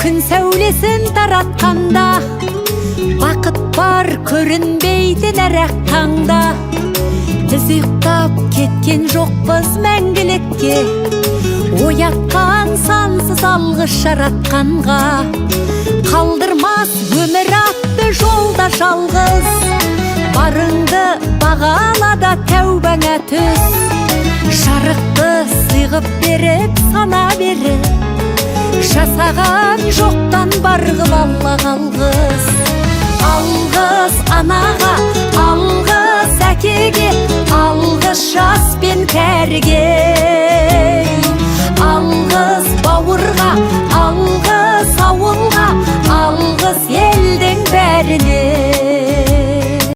күн сәулесін таратқанда, бақыт бар көрінбейді нәрәк таңда. Біз ұйықтап кеткен жоқпыз мәңгілікке, оятқан сансыз алғыс жаратқанға. Қалдырмас өмір атты жолда жалғыз, барыңды бағалада тәубаңа түс. Жарықты сыйғып беріп сана беріп, жасаған жоқтан барғып алла қалғыз. Алғыз анаға, алғыз әкеге, алғыз жас пен кәріге. Алғыз бауырға, алғыз ауылға, алғыз елдің бәріне.